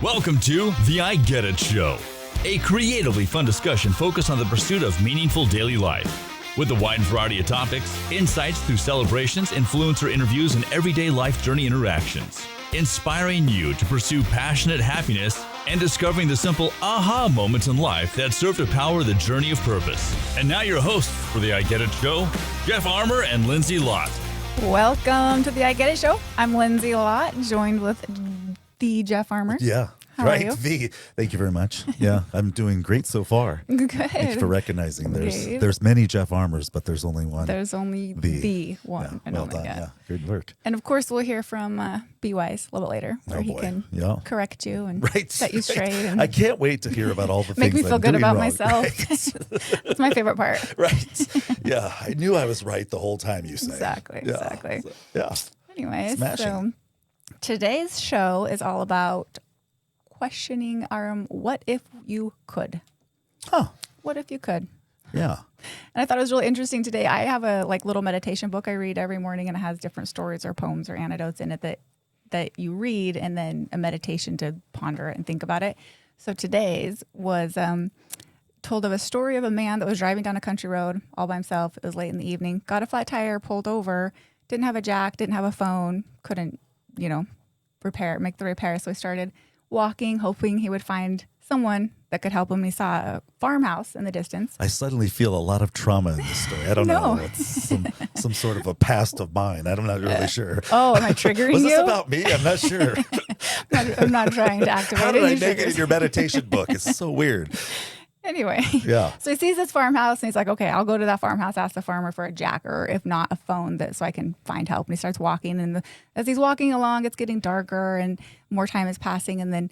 Welcome to the I Get It Show, a creatively fun discussion focused on the pursuit of meaningful daily life. With a wide variety of topics, insights through celebrations, influencer interviews, and everyday life journey interactions. Inspiring you to pursue passionate happiness and discovering the simple aha moments in life that serve to power the journey of purpose. And now your hosts for the I Get It Show, Jeff Armour and Lindsay Lott. Welcome to the I Get It Show. I'm Lindsay Lott, joined with the Jeff Armour. Yeah. How right. are you? Thank you very much. Yeah, I'm doing great so far. Good. Thanks for recognizing. There's many Jeff Armours, but there's only one. There's only the one. Yeah, and well only done. yet. Yeah, good work. And of course, we'll hear from B-Wise a little bit later, where he can correct you and set you straight. And I can't wait to hear about all the make things me feel I'm good doing about wrong. myself. Right. That's my favorite part. Right. Yeah, I knew I was right the whole time. You say Exactly. Yeah. Exactly. So, yeah. Anyways, Smashing. so today's show is all about questioning our what if you could. Huh. What if you could? Yeah. And I thought it was really interesting today. I have a little meditation book I read every morning, and it has different stories or poems or anecdotes in it that you read, and then a meditation to ponder it and think about it. So today's was told of a story of a man that was driving down a country road all by himself. It was late in the evening, got a flat tire, pulled over, didn't have a jack, didn't have a phone, couldn't, make the repair. So he started walking, hoping he would find someone that could help him. He saw a farmhouse in the distance. I suddenly feel a lot of trauma in this story. I don't know. It's some sort of a past of mine. I'm not really sure. Oh, am I triggering Was you? this about me? I'm not sure. I'm not trying to activate How did any I make it in triggers. your meditation book? It's so weird. Anyway, Yeah. So he sees this farmhouse and he's like, okay, I'll go to that farmhouse, ask the farmer for a jack or if not a phone so I can find help. And he starts walking, and as he's walking along, it's getting darker and more time is passing. And then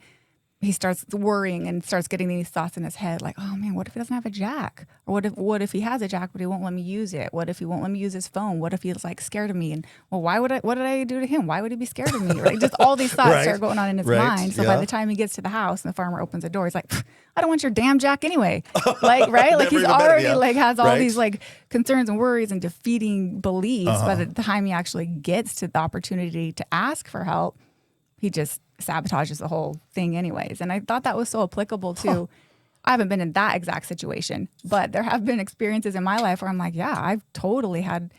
he starts worrying and starts getting these thoughts in his head like, oh man, what if he doesn't have a jack? Or what if he has a jack, but he won't let me use it? What if he won't let me use his phone? What if he's like scared of me? And well, what did I do to him? Why would he be scared of me? Right? Just all these thoughts start going on in his mind. So by the time he gets to the house and the farmer opens the door, he's like, I don't want your damn jack anyway. Like, right? Like he's already has all these like concerns and worries and defeating beliefs. By the time he actually gets to the opportunity to ask for help, he just sabotages the whole thing anyways. And I thought that was so applicable to, I haven't been in that exact situation, but there have been experiences in my life where I'm like, yeah, I've totally had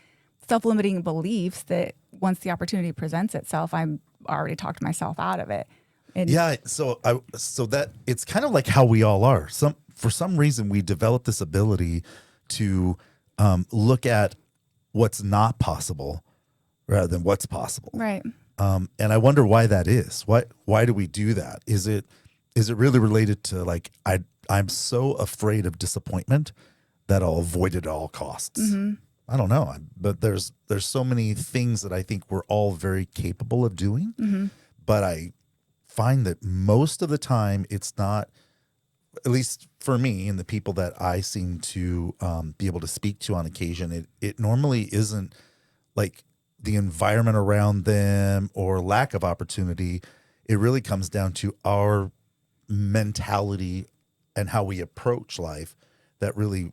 self-limiting beliefs that once the opportunity presents itself, I'm already talked myself out of it. And So that it's kind of like how we all are. For some reason, we develop this ability to look at what's not possible rather than what's possible. Right. And I wonder why that is. Why do we do that? Is it really related to like I'm so afraid of disappointment that I'll avoid it at all costs? Mm-hmm. I don't know, but there's so many things that I think we're all very capable of doing, but I find that most of the time it's not. At least for me and the people that I seem to be able to speak to on occasion, it normally isn't like the environment around them or lack of opportunity. It really comes down to our mentality and how we approach life that really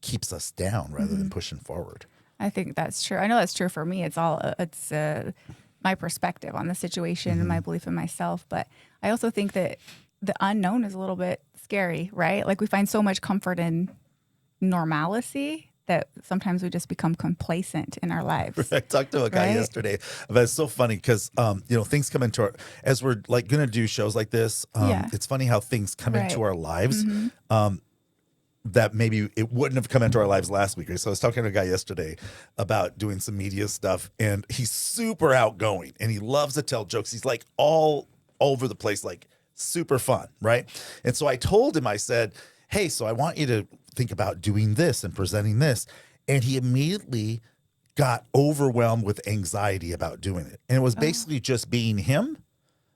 keeps us down rather than pushing forward. I think that's true. I know that's true for me. It's my perspective on the situation and my belief in myself. But I also think that the unknown is a little bit scary, right? Like we find so much comfort in normalcy that sometimes we just become complacent in our lives. I talked to a guy yesterday, but it's so funny because, things come into as we're like going to do shows like this. It's funny how things come into our lives that maybe it wouldn't have come into our lives last week. So I was talking to a guy yesterday about doing some media stuff, and he's super outgoing and he loves to tell jokes. He's like all over the place, like super fun. Right. And so I told him, I said, hey, so I want you to think about doing this and presenting this. And he immediately got overwhelmed with anxiety about doing it. And it was basically just being him,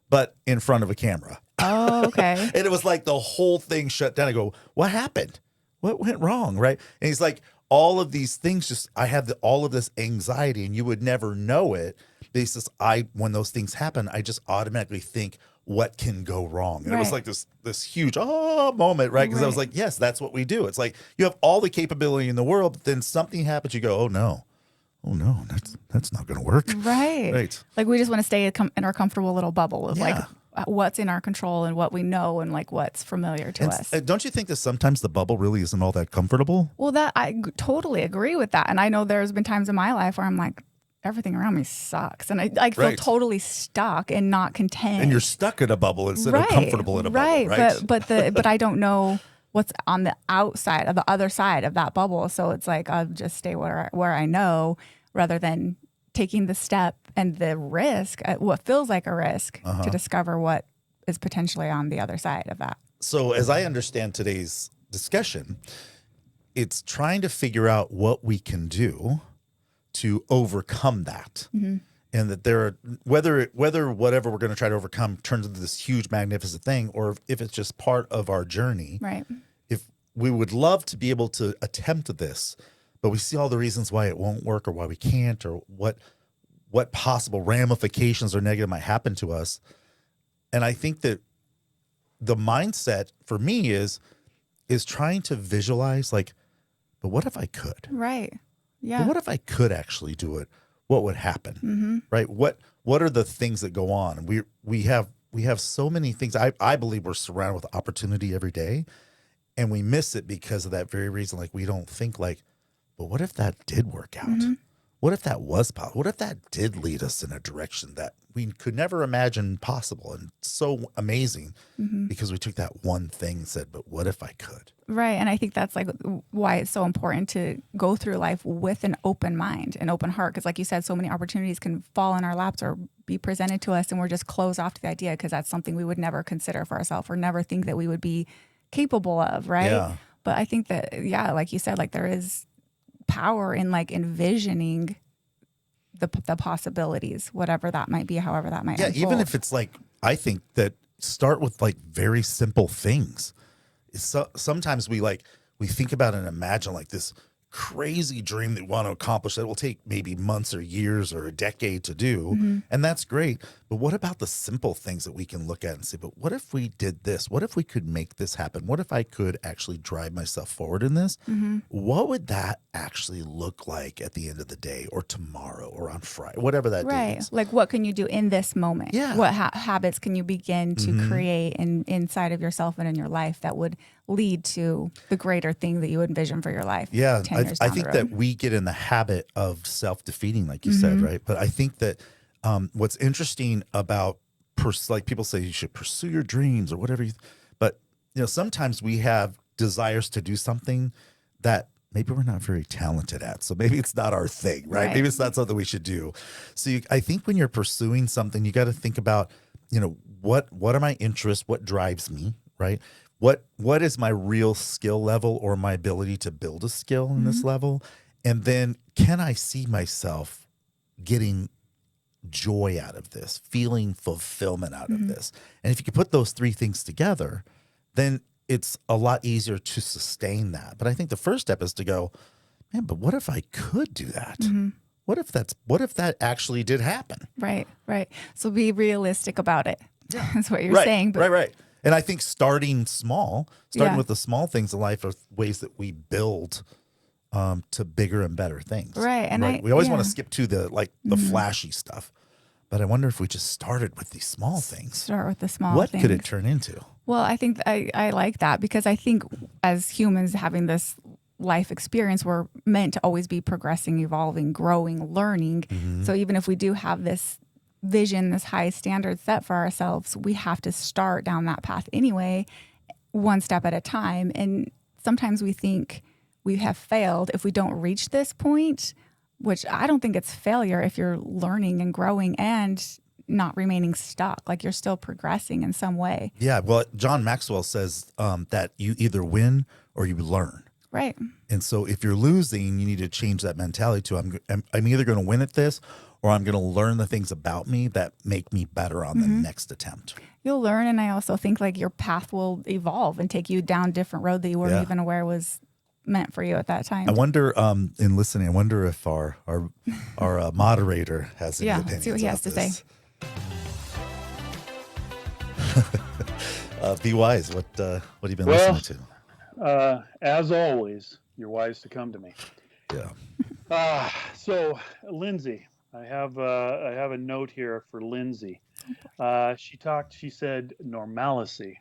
but in front of a camera. Oh, okay. And it was like the whole thing shut down. I go, what happened? What went wrong? Right. And he's like, all of these things, I have all of this anxiety and you would never know it. But he says, when those things happen, I just automatically think, what can go wrong? And it was like this huge moment, right? Because I was like, yes, that's what we do. It's like you have all the capability in the world, but then something happens, you go, oh no, that's not going to work. Right. Like we just want to stay in our comfortable little bubble of like, what's in our control and what we know and like what's familiar to us. Don't you think that sometimes the bubble really isn't all that comfortable? Well, that totally agree with that. And I know there's been times in my life where I'm like, everything around me sucks. And I feel totally stuck and not content. And you're stuck in a bubble instead of comfortable in a bubble, right? But I don't know what's on the outside of the other side of that bubble. So it's like, I'll just stay where I know rather than taking the step and the risk, what feels like a risk, to discover what is potentially on the other side of that. So as I understand today's discussion, it's trying to figure out what we can do to overcome that. And that there are, whether whatever we're going to try to overcome turns into this huge, magnificent thing, or if it's just part of our journey. Right. If we would love to be able to attempt this, but we see all the reasons why it won't work or why we can't, or what possible ramifications or negative might happen to us. And I think that the mindset for me is trying to visualize, like, but what if I could? Right. Yeah. But what if I could actually do it? What would happen? Right? What are the things that go on? We have so many things. I believe we're surrounded with opportunity every day, and we miss it because of that very reason. Like, we don't think like, but what if that did work out? What if that was possible? What if that did lead us in a direction that we could never imagine possible, and so amazing because we took that one thing and said, but what if I could? Right. And I think that's like why it's so important to go through life with an open mind, an open heart. Because like you said, so many opportunities can fall in our laps or be presented to us, and we're just closed off to the idea because that's something we would never consider for ourselves or never think that we would be capable of. Right. Yeah. But I think that, like you said, like there is power in like envisioning the possibilities, whatever that might be, however that might unfold. Even if it's like, I think that start with like very simple things. Sometimes we think about and imagine like this crazy dream that we want to accomplish that will take maybe months or years or a decade to do. And that's great. But what about the simple things that we can look at and say, but what if we did this? What if we could make this happen? What if I could actually drive myself forward in this? What would that actually look like at the end of the day, or tomorrow, or on Friday, whatever that day is? Like, what can you do in this moment? Yeah. What habits can you begin to create inside of yourself and in your life that would lead to the greater thing that you envision for your life? Yeah, 10 years I down think the road? that we get in the habit of self-defeating, like you said, right? But I think that what's interesting about, like people say you should pursue your dreams or whatever, but sometimes we have desires to do something that maybe we're not very talented at. So maybe it's not our thing, right? Maybe it's not something we should do. So I think when you're pursuing something, you got to think about, what are my interests? What drives me, right? What is my real skill level or my ability to build a skill in this level? And then can I see myself getting joy out of this, feeling fulfillment out of this? And if you could put those three things together, then it's a lot easier to sustain that. But I think the first step is to go, man, but what if I could do that? What if that actually did happen? Right. So be realistic about it. Yeah. That's what you're saying. But Right. And I think starting with the small things in life are ways that we build to bigger and better things. Right. And we always want to skip to the flashy stuff. But I wonder if we just started with these small things. Start with the small what things. Could it turn into? Well, I think I like that, because I think as humans having this life experience, we're meant to always be progressing, evolving, growing, learning. So even if we do have this vision, this high standard set for ourselves, we have to start down that path anyway, one step at a time. And sometimes we think we have failed if we don't reach this point, which I don't think it's failure if you're learning and growing and not remaining stuck. Like, you're still progressing in some way. Yeah. Well, John Maxwell says that you either win or you learn. Right. And so if you're losing, you need to change that mentality to I'm either going to win at this, or I'm going to learn the things about me that make me better on the next attempt. You'll learn. And I also think like your path will evolve and take you down a different road that you weren't even aware was meant for you at that time. I wonder, in listening, I wonder if our moderator has any opinions. See what he has to say. Be wise. What have you been listening to? As always, you're wise to come to me. Yeah. So Lindsay, I have a note here for Lindsay. She said normalcy.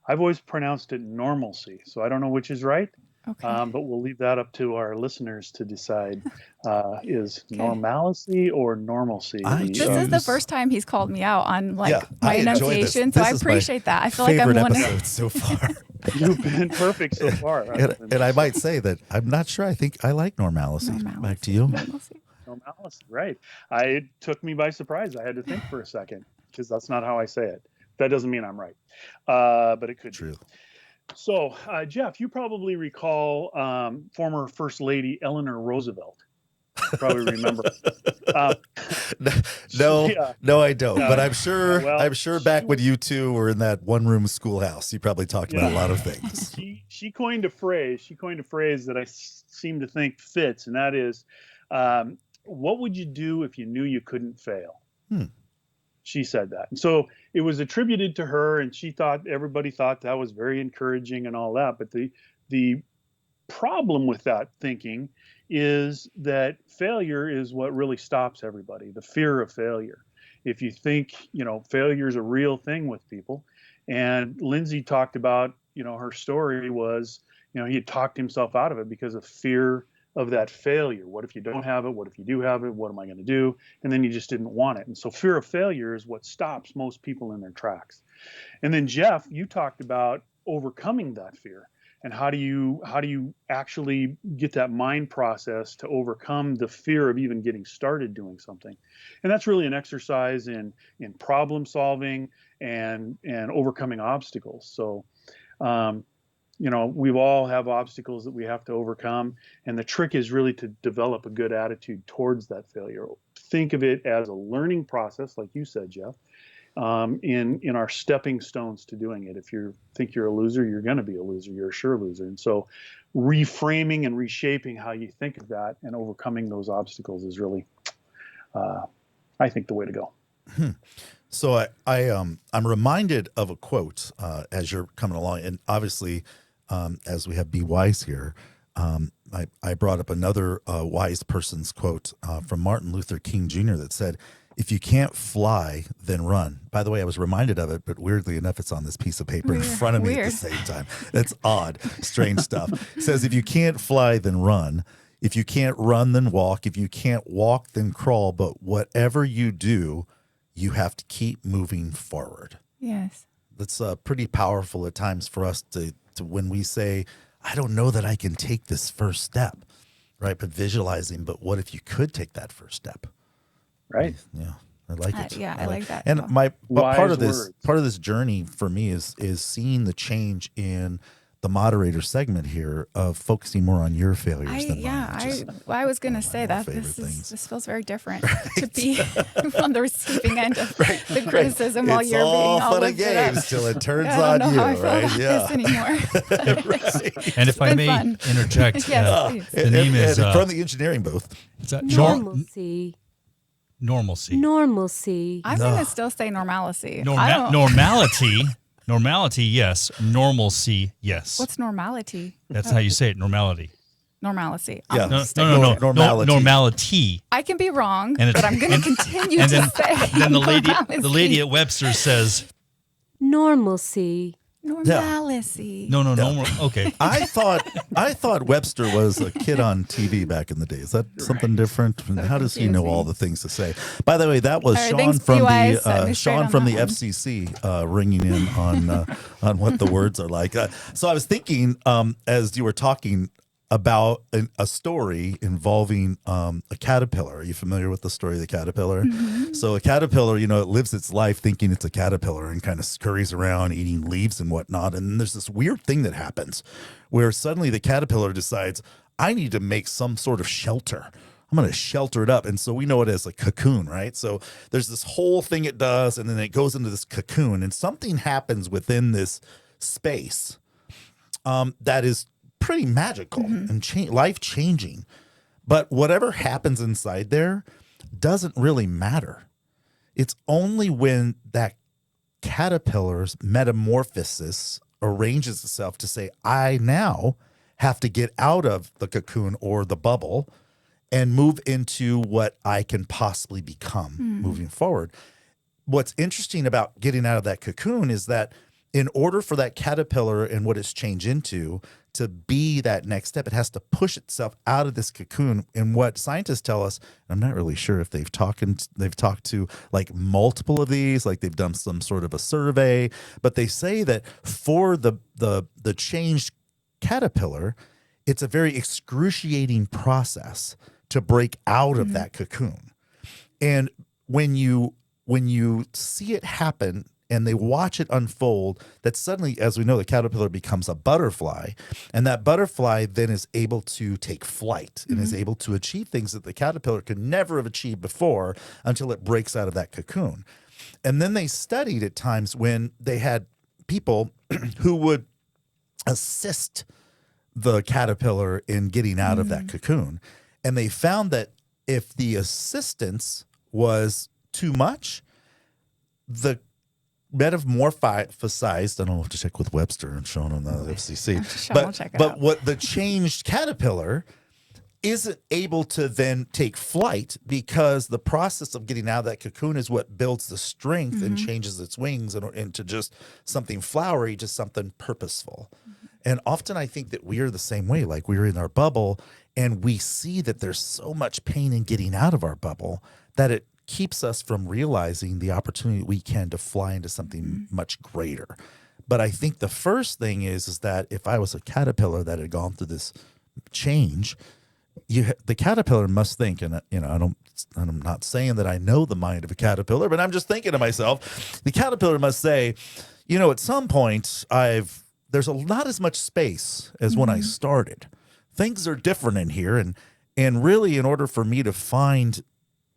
I've always pronounced it normalcy, so I don't know which is right, Okay. but we'll leave that up to our listeners to decide. Is Okay. normalcy or normalcy? I This is the choose- first time he's called me out on like Yeah, my I enjoy this. enunciation, so This I is my appreciate that. I feel like I'm favorite one of episode so far. You've been perfect so far. and I might say that I'm not sure. I think I like normalcy. Back to you. Normalcy. Normalcy, right? It took me by surprise. I had to think for a second because that's not how I say it. That doesn't mean I'm right, but it could be. True. So, Jeff, you probably recall former First Lady Eleanor Roosevelt. You probably remember. No, Yeah. no, I don't. But I'm sure. Well, I'm sure back when you two were in that one-room schoolhouse, you probably talked about a lot of things. She coined a phrase. She coined a phrase that I seem to think fits, and that is, "What would you do if you knew you couldn't fail?" She said that, and so it was attributed to her, and everybody thought that was very encouraging and all that. But the problem with that thinking is that failure is what really stops everybody. The fear of failure. If you think failure is a real thing with people, and Lindsay talked about her story was he had talked himself out of it because of fear of that failure. What if you don't have it? What if you do have it? What am I going to do? And then you just didn't want it. And so fear of failure is what stops most people in their tracks. And then Jeff, you talked about overcoming that fear. And how do you actually get that mind process to overcome the fear of even getting started doing something? And that's really an exercise in problem solving and overcoming obstacles. So we all have obstacles that we have to overcome. And the trick is really to develop a good attitude towards that failure. Think of it as a learning process, like you said, Jeff, in our stepping stones to doing it. If you think you're a loser, you're going to be a loser. You're a sure loser. And so reframing and reshaping how you think of that and overcoming those obstacles is really, I think, the way to go. So I'm reminded of a quote as you're coming along, and obviously, as we have Be Wise here, I brought up another wise person's quote from Martin Luther King Jr. that said, "If you can't fly, then run." By the way, I was reminded of it, but weirdly enough, it's on this piece of paper in front of me at the same time. That's odd, strange stuff. It says, "If you can't fly, then run. If you can't run, then walk. If you can't walk, then crawl. But whatever you do, you have to keep moving forward." Yes. That's pretty powerful at times for us to when we say, "I don't know that I can take this first step," right? But visualizing, but what if you could take that first step? Right. Yeah, I like it. Yeah, I like that. And too. part Wise of words. this journey for me is seeing the change in the moderator segment here of focusing more on your failures than mine. which is I was going to say my that favorite this things. feels very different to be on the receiving end of the criticism while It's you're being all all fun and lifted up. games till it turns I don't on know you, how I feel right? about Yeah. this anymore. And if I been may fun. interject, Yes, please. the name is and from the engineering booth. is that Normalcy. normalcy. Normalcy. I'm going to still say normalcy. I don't, Normality. Normality, yes. Normalcy, yes. what's normality? That's how you say it. Normality. Normalcy. Yeah. I'm No, just- no. Normality. Normality. I can be wrong, And it's- but I'm going to continue And to then, say then the lady normalcy. at Webster says, Normalcy. Normalcy. no, normal. Okay. I thought Webster was a kid on TV back in the day. Is that something different? And how does he know all the things to say? By the way, that was All right, Sean thanks, from BYs. Set me the straight Sean on from the that one. FCC ringing in on what the words are like. So I was thinking as you were talking about a story involving a caterpillar. Are you familiar with the story of the caterpillar? Mm-hmm. So a caterpillar, it lives its life thinking it's a caterpillar and kind of scurries around eating leaves and whatnot. And then there's this weird thing that happens where suddenly the caterpillar decides, I need to make some sort of shelter. I'm going to shelter it up. And so we know it as a cocoon, right? So there's this whole thing it does, and then it goes into this cocoon, and something happens within this space that is pretty magical and life changing. But whatever happens inside there doesn't really matter. It's only when that caterpillar's metamorphosis arranges itself to say, I now have to get out of the cocoon or the bubble and move into what I can possibly become moving forward. what's interesting about getting out of that cocoon is that in order for that caterpillar and what it's changed into to be that next step, it has to push itself out of this cocoon. And what scientists tell us, I'm not really sure if they've talked to like multiple of these, like they've done some sort of a survey, but they say that for the changed caterpillar, it's a very excruciating process to break out of that cocoon. And when you see it happen and they watch it unfold, that suddenly, as we know, the caterpillar becomes a butterfly, and that butterfly then is able to take flight and is able to achieve things that the caterpillar could never have achieved before until it breaks out of that cocoon. And then they studied at times when they had people who would assist the caterpillar in getting out of that cocoon. And they found that if the assistance was too much, the metamorphosized, I don't know if to check with Webster and Sean on the FCC, but what the changed caterpillar isn't able to then take flight because the process of getting out of that cocoon is what builds the strength and changes its wings into just something flowery, just something purposeful. And often I think that we are the same way, like we're in our bubble and we see that there's so much pain in getting out of our bubble that it keeps us from realizing the opportunity we can to fly into something much greater. But I think the first thing is that if I was a caterpillar that had gone through this change, the caterpillar must think, and I'm not saying that I know the mind of a caterpillar, but I'm just thinking to myself, the caterpillar must say, at some point there's not as much space as when I started. Things are different in here, and really in order for me to find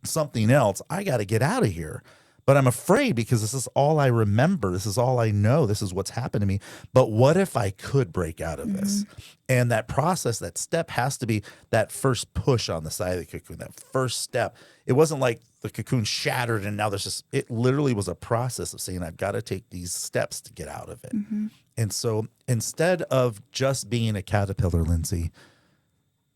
something else, I got to get out of here. But I'm afraid because this is all I remember. This is all I know. This is what's happened to me. But what if I could break out of this? And that process, that step has to be that first push on the side of the cocoon, that first step. It wasn't like the cocoon shattered and now it literally was a process of saying, I've got to take these steps to get out of it. And so instead of just being a caterpillar, Lindsay,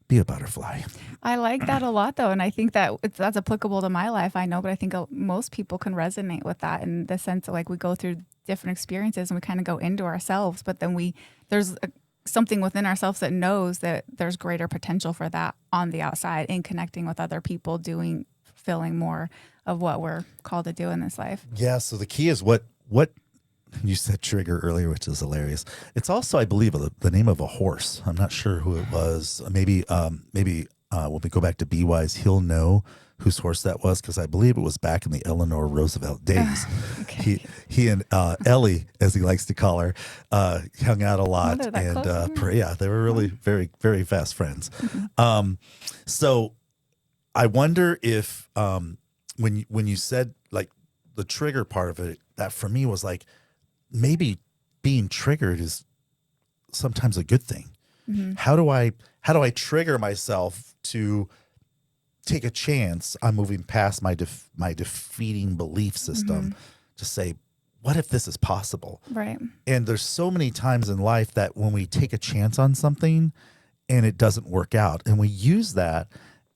be a butterfly. I like that a lot, though. And I think that that's applicable to my life. I know, but I think most people can resonate with that in the sense of like we go through different experiences and we kind of go into ourselves, but then there's something within ourselves that knows that there's greater potential for that on the outside in connecting with other people, fulfilling more of what we're called to do in this life. Yeah. So the key is what you said trigger earlier, which is hilarious. It's also, I believe, the name of a horse. I'm not sure who it was. Maybe when we go back to B-Wise, he'll know whose horse that was because I believe it was back in the Eleanor Roosevelt days. Okay. He and Ellie, as he likes to call her, hung out a lot, and they were really very, very fast friends. So I wonder if when you said like the trigger part of it, that for me was like, maybe being triggered is sometimes a good thing. How do I trigger myself to take a chance on moving past my defeating belief system to say, what if this is possible? Right. And there's so many times in life that when we take a chance on something and it doesn't work out, and we use that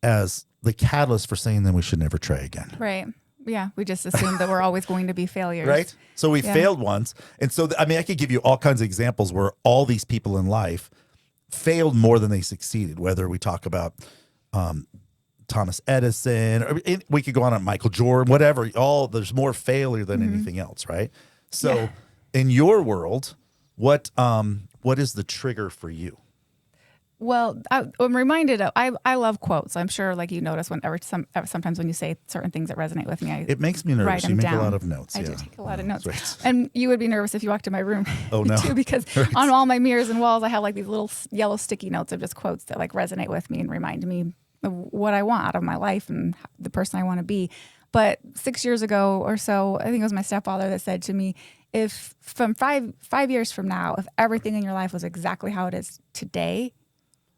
as the catalyst for saying then we should never try again. Right. Yeah, we just assume that we're always going to be failures. Right? So we failed once. And so, I could give you all kinds of examples where all these people in life failed more than they succeeded, whether we talk about Thomas Edison, or we could go on Michael Jordan, whatever. There's more failure than anything else, right? So in your world, what is the trigger for you? Well, I'm reminded of, I love quotes. I'm sure like you notice sometimes when you say certain things that resonate with me, it makes me nervous. You make a lot of notes. I do take a lot of notes. Right. And you would be nervous if you walked in my room too, because Right. on all my mirrors and walls, I have like these little yellow sticky notes of just quotes that like resonate with me and remind me of what I want out of my life and the person I want to be. But 6 years ago or so, I think it was my stepfather that said to me, if from five years from now, if everything in your life was exactly how it is today,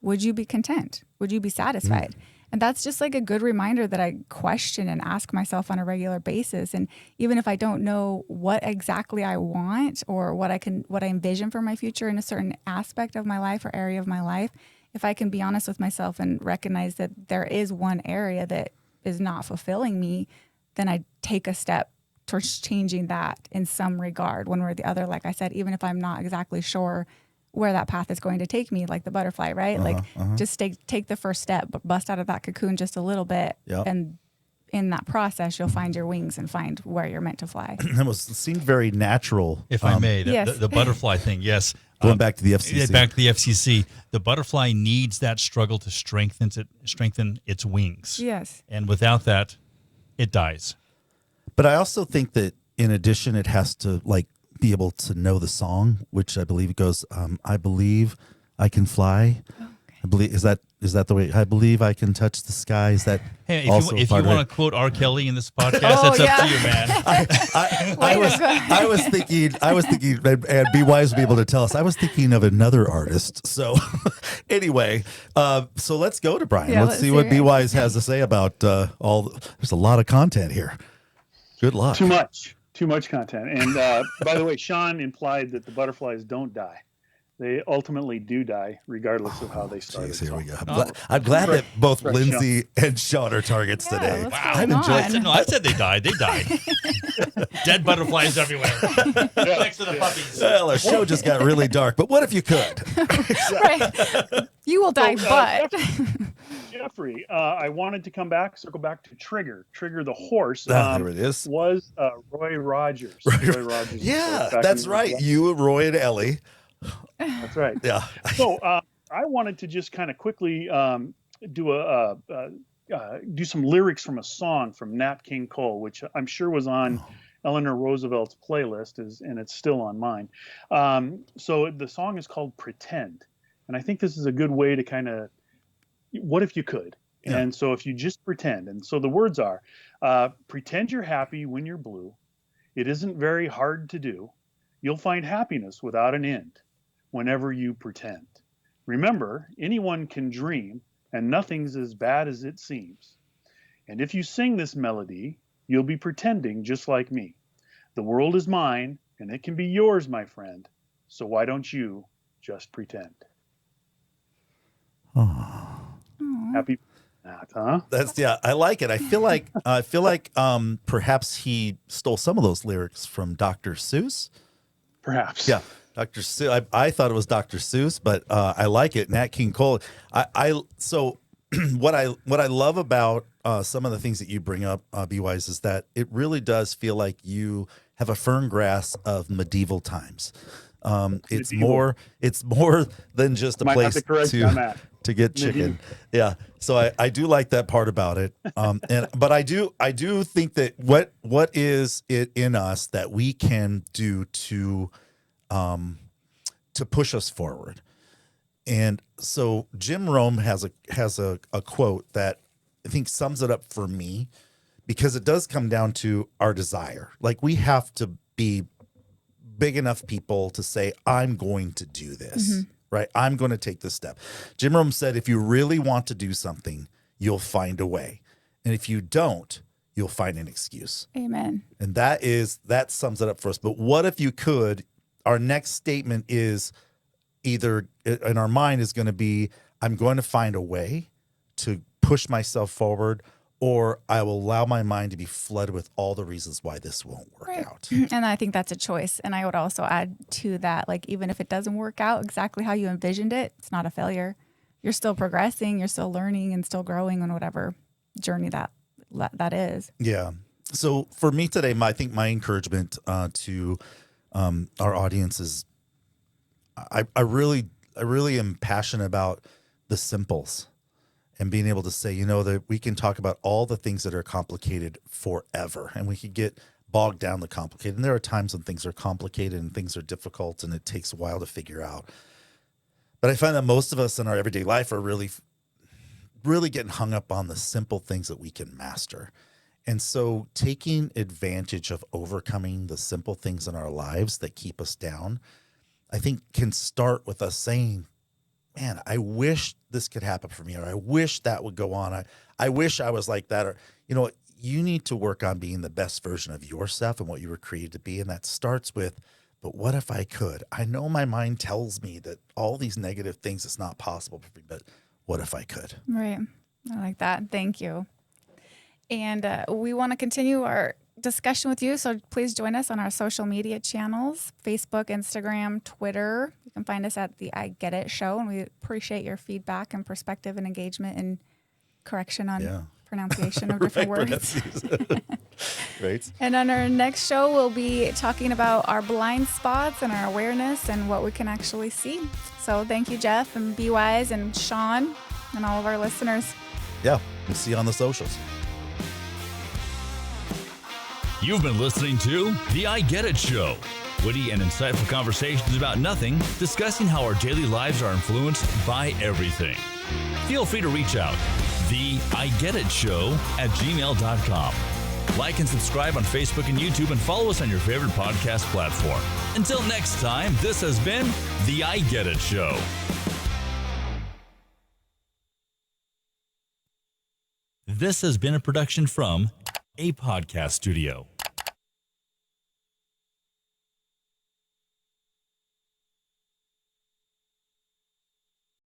would you be content? Would you be satisfied? And that's just like a good reminder that I question and ask myself on a regular basis. And even if I don't know what exactly I want or what I envision for my future in a certain aspect of my life or area of my life, if I can be honest with myself and recognize that there is one area that is not fulfilling me, then I take a step towards changing that in some regard, one way or the other. Like I said, even if I'm not exactly sure where that path is going to take me, like the butterfly, right? Just take the first step, but bust out of that cocoon just a little bit. Yep. And in that process, you'll find your wings and find where you're meant to fly. It seemed very natural. If I may, yes. the butterfly thing, yes. Going back to the FCC. Back to the FCC. The butterfly needs that struggle to strengthen its wings. Yes. And without that, it dies. But I also think that in addition, it has to like be able to know the song, which I believe it goes, I believe I can fly. Okay. I believe, is that the way? I believe I can touch the sky. Is that Hey, also if you part of want it? to quote R. Kelly in this podcast, Oh, that's up yeah. to you, man. I was thinking, and Be Wise will be able to tell us. I was thinking of another artist. So, anyway, so let's go to Brian. Yeah, let's see what hear Be it. Wise has to say about There's a lot of content here. Good luck. Too much content. And by the way, Sean implied that the butterflies don't die. They ultimately do die, regardless of how they started. Jeez, here we go. Oh. I'm glad that both Right, Lindsay and Sean are targets Yeah, today. what's I've going enjoyed. on? No, I said they died. They died. Dead butterflies everywhere. Next to the puppies. Well, our show just got really dark. But what if you could? Right. You will die, but Jeffrey, I wanted to circle back to Trigger. Trigger the horse. There it is. Was Roy Rogers. Roy Rogers. Yeah, back that's in- right. You, Roy, and Ellie. That's right. Yeah. So I wanted to just kind of quickly do do some lyrics from a song from Nat King Cole, which I'm sure was on Eleanor Roosevelt's playlist, and it's still on mine. So the song is called Pretend. And I think this is a good way to kind of, what if you could? Yeah. And so if you just pretend, and so the words are, pretend you're happy when you're blue. It isn't very hard to do. You'll find happiness without an end whenever you pretend. Remember, anyone can dream, and nothing's as bad as it seems. And if you sing this melody, you'll be pretending just like me. The world is mine, and it can be yours, my friend. So why don't you just pretend? Happy that, huh? That's I like it. I feel like perhaps he stole some of those lyrics from Dr. Seuss. Perhaps. Yeah. Dr. Seuss. I thought it was Dr. Seuss, but I like it. Nat King Cole. So what I love about some of the things that you bring up, Be Wise, is that it really does feel like you have a firm grasp of medieval times. It's more than just a Might have place to correct you on that. to get chicken. Yeah. So I do like that part about it. But I do think that what is it in us that we can do to push us forward. And so Jim Rome has a quote that I think sums it up for me, because it does come down to our desire. Like, we have to be big enough people to say, I'm going to do this, right? I'm going to take this step. Jim Rome said, if you really want to do something, you'll find a way. And if you don't, you'll find an excuse. amen. And that sums it up for us. But what if you could? Our next statement is either in our mind is going to be, I'm going to find a way to push myself forward, or I will allow my mind to be flooded with all the reasons why this won't work out. And I think that's a choice. And I would also add to that, like, even if it doesn't work out exactly how you envisioned it, it's not a failure. You're still progressing, you're still learning and still growing on whatever journey that is. Yeah. So for me today, I think my encouragement to our audience is, I really am passionate about the simples, and being able to say, that we can talk about all the things that are complicated forever, and we can get bogged down the complicated. And there are times when things are complicated and things are difficult and it takes a while to figure out. But I find that most of us in our everyday life are really getting hung up on the simple things that we can master. And so taking advantage of overcoming the simple things in our lives that keep us down, I think can start with us saying, man, I wish this could happen for me, or I wish that would go on. I wish I was like that. Or, you need to work on being the best version of yourself and what you were created to be. And that starts with, but what if I could? I know my mind tells me that all these negative things, it's not possible for me, but what if I could? Right. I like that. Thank you. And we want to continue our discussion with you. So please join us on our social media channels, Facebook, Instagram, Twitter. You can find us at the I Get It Show. And we appreciate your feedback and perspective and engagement and correction on pronunciation of different words. Right. And on our next show, we'll be talking about our blind spots and our awareness and what we can actually see. So thank you, Jeff, and Be Wise, and Sean, and all of our listeners. Yeah. We'll see you on the socials. You've been listening to The I Get It Show. Witty and insightful conversations about nothing, discussing how our daily lives are influenced by everything. Feel free to reach out. TheIGetItShow@gmail.com. Like and subscribe on Facebook and YouTube, and follow us on your favorite podcast platform. Until next time, this has been The I Get It Show. This has been a production from a podcast studio.